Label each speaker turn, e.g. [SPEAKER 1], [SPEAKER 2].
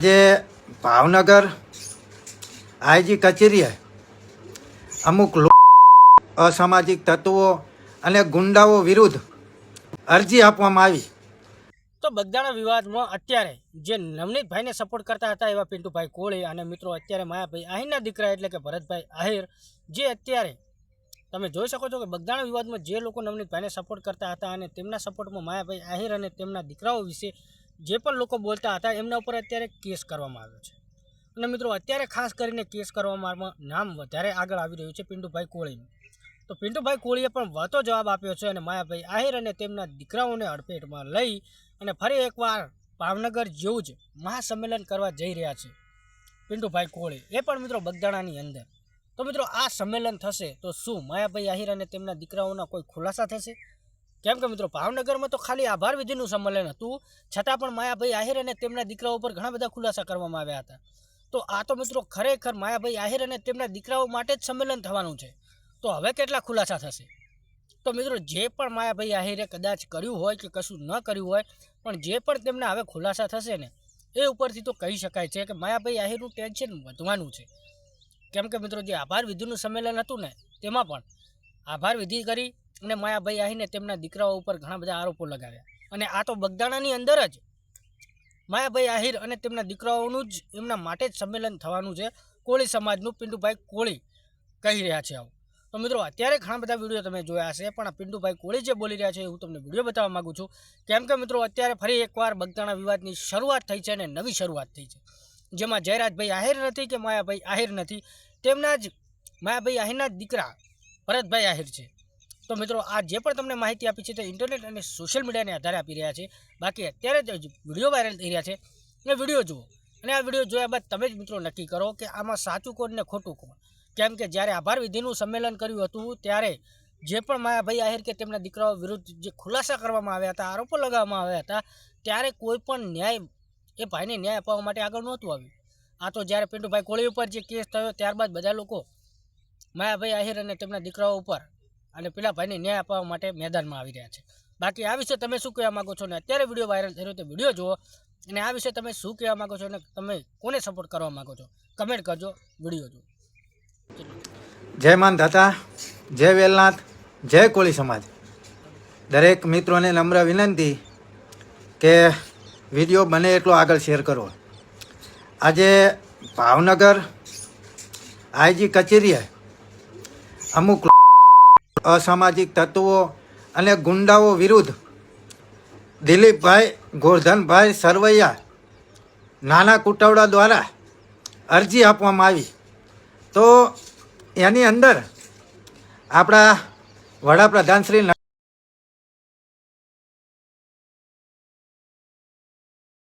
[SPEAKER 1] જે ભાવનગર આઈજી કચેરીએ અમુક અસામાજિક તત્વો અને ગુંડાઓ વિરુદ્ધ અરજી આપવામાં આવી.
[SPEAKER 2] તો બગદાણા વિવાદમાં અત્યારે જે નવનીતભાઈને સપોર્ટ કરતા હતા એવા પિન્ટુભાઈ કોળી અને મિત્રો અત્યારે માયાભાઈ આહિરના દીકરા એટલે કે ભરતભાઈ આહિર, જે અત્યારે તમે જોઈ શકો છો કે બગદાણા વિવાદમાં જે લોકો નવનીતભાઈને સપોર્ટ કરતા હતા અને તેમના સપોર્ટમાં માયાભાઈ આહિર અને તેમના દીકરાઓ વિશે જે પણ લોકો બોલતા હતા એમના ઉપર અત્યારે કેસ કરવામાં આવ્યો છે. અને મિત્રો અત્યારે ખાસ કરીને કેસ કરવામાં નામ વધારે આગળ આવી રહ્યું છે પિન્ટુભાઈ કોળીનું. તો પિન્ટુભાઈ કોળીએ પણ વળતો જવાબ આપ્યો છે અને માયાભાઈ આહિર અને તેમના દીકરાઓને અડફેટમાં લઈ અને ફરી એકવાર ભાવનગર જેવું જ મહાસંમેલન કરવા જઈ રહ્યા છે પિન્ટુભાઈ કોળી, એ પણ મિત્રો બગદાણાની અંદર. તો મિત્રો આ સંમેલન થશે તો શું માયાભાઈ આહિર અને તેમના દીકરાઓના કોઈ ખુલાસા થશે? કેમ કે મિત્રો ભાવનગરમાં તો ખાલી આભાર વિધિનું સંમેલન હતું, છતાં પણ માયાભાઈ આહિર અને તેમના દીકરાઓ પર ઘણા બધા ખુલાસા કરવામાં આવ્યા હતા. તો આ તો મિત્રો ખરેખર માયાભાઈ આહિર અને તેમના દીકરાઓ માટે જ સંમેલન થવાનું છે. તો હવે કેટલા ખુલાસા થશે? તો મિત્રો જે પણ માયાભાઈ આહિરે કદાચ કર્યું હોય કે કશું ન કર્યું હોય, પણ જે પણ તેમના હવે ખુલાસા થશે ને એ ઉપરથી તો કહી શકાય છે કે માયાભાઈ આહિરનું ટેન્શન વધવાનું છે. કેમ કે મિત્રો જે આભાર વિધિનું સંમેલન હતું ને તેમાં પણ આભાર વિધિ કરી અને માયાભાઈ આહિરને તેમના દીકરાઓ ઉપર ઘણા બધા આરોપો લગાવ્યા. અને આ તો બગદાણાની અંદર જ માયાભાઈ આહિર અને તેમના દીકરાઓનું જ એમના માટે જ સંમેલન થવાનું છે. કોળી સમાજનું પિન્ટુભાઈ કોળી કહી રહ્યા છે આવું. તો મિત્રો અત્યારે ઘણા બધા વિડીયો તમે જોયા હશે, પણ આ પિન્ટુભાઈ કોળી જે બોલી રહ્યા છે હું તમને વિડીયો બતાવવા માગું છું. કેમ કે મિત્રો અત્યારે ફરી એકવાર બગદાણા વિવાદની શરૂઆત થઈ છે અને નવી શરૂઆત થઈ છે, જેમાં જયરાજભાઈ આહિર નથી કે માયાભાઈ આહિર નથી, તેમના જ માયાભાઈ આહિરના દીકરા ભરતભાઈ આહિર છે. તો મિત્રો આ જે પણ તમને માહિતી આપી છે તે ઇન્ટરનેટ અને સોશિયલ મીડિયાને આધારે આપી રહ્યા છે. બાકી અત્યારે જ વિડીયો વાયરલ થઈ રહ્યા છે એ વિડીયો જુઓ અને આ વિડીયો જોયા બાદ તમે જ મિત્રો નક્કી કરો કે આમાં સાચું કોણ ને ખોટું કોણ. કેમ કે જ્યારે આભાર વિધિનું સંમેલન કર્યું હતું ત્યારે જે પણ માયાભાઈ આહિર કે તેમના દીકરાઓ વિરુદ્ધ જે ખુલાસા કરવામાં આવ્યા હતા, આરોપો લગાવવામાં આવ્યા હતા, ત્યારે કોઈ પણ ન્યાય એ ભાઈને ન્યાય અપાવવા માટે આગળ નહોતું આવ્યું. આ તો જ્યારે પિન્ટુભાઈ કોળી ઉપર જે કેસ થયો ત્યારબાદ બધા લોકો માયાભાઈ આહિર અને તેમના દીકરાઓ ઉપર અને પેલા ભાઈને ન્યાય અપાવવા માટે મેદાનમાં આવી રહ્યા છે. બાકી આ વિશે તમે શું કહેવા માગો છો? ને અત્યારે વિડીયો વાયરલ થયો તો વિડીયો જુઓ અને આ વિશે તમે શું કહેવા માગો છો અને તમે કોને સપોર્ટ કરવા માગો છો કમેન્ટ કરજો, વિડીયો જુઓ.
[SPEAKER 1] જય માનધાતા, જય વેલનાથ, જય કોળી સમાજ. દરેક મિત્રોને નમ્ર વિનંતી કે વિડીયો બને એટલો આગળ શેર કરો. આજે ભાવનગર આઈજી કચેરીએ અમુક અસામાજિક તત્વો અને ગુંડાઓ વિરુદ્ધ દિલીપભાઈ ગોરધનભાઈ સરવૈયા નાના કુટવડા દ્વારા અરજી આપવામાં આવી. તો એની અંદર આપણા વડાપ્રધાન શ્રી